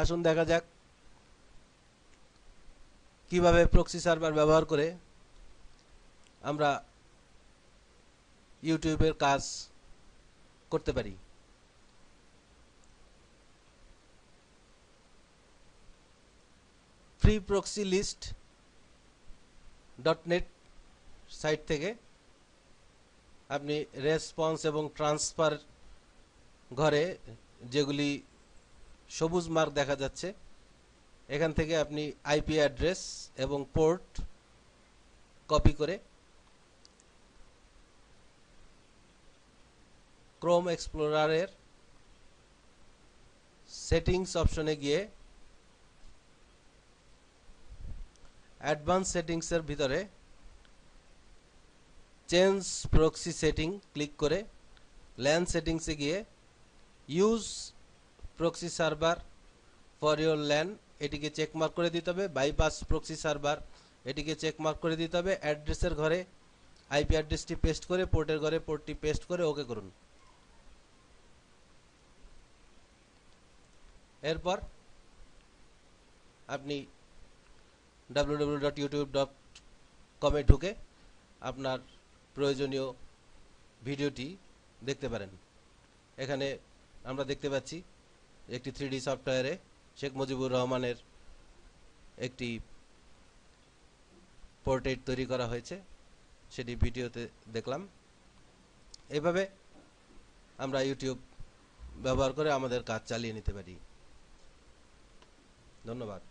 আসুন দেখা যাক কিভাবে প্রক্সি সার্ভার ব্যবহার করে আমরা ইউটিউবের কাজ করতে পারি। freeproxylist.net সাইট থেকে আপনি রেসপন্স এবং ট্রান্সফার ঘরে যেগুলি সবুজ মার্ক দেখা যাচ্ছে এখান থেকে আপনি আইপি অ্যাড্রেস এবং পোর্ট কপি করে ক্রোম এক্সপ্লোরারের সেটিংস অপশনে গিয়ে অ্যাডভান্স সেটিংসের ভিতরে চেঞ্জ প্রক্সি সেটিং ক্লিক করে ল্যান সেটিংসে গিয়ে use proxy server for your LAN এটিকে চেকমার্ক করে দিতে হবে। বাইপাস প্রক্সি সার্ভার এটিকে চেকমার্ক করে দিতে হবে। অ্যাড্রেসের ঘরে আইপি অ্যাড্রেসটি পেস্ট করে পোর্টের ঘরে পোর্টটি পেস্ট করে ওকে করুন। এরপর আপনি www.youtube.com এ ঢুকে আপনার প্রয়োজনীয় ভিডিওটি দেখতে পারেন। এখানে আমরা দেখতে পাচ্ছি একটি 3D সফটওয়্যারে শেখ মুজিবুর রহমানের একটি পোর্ট্রেট তৈরি করা হয়েছে, সেটি ভিডিওতে দেখলাম। এইভাবে আমরা ইউটিউব ব্যবহার করে আমাদের কাজ চালিয়ে নিতে পারি। ধন্যবাদ।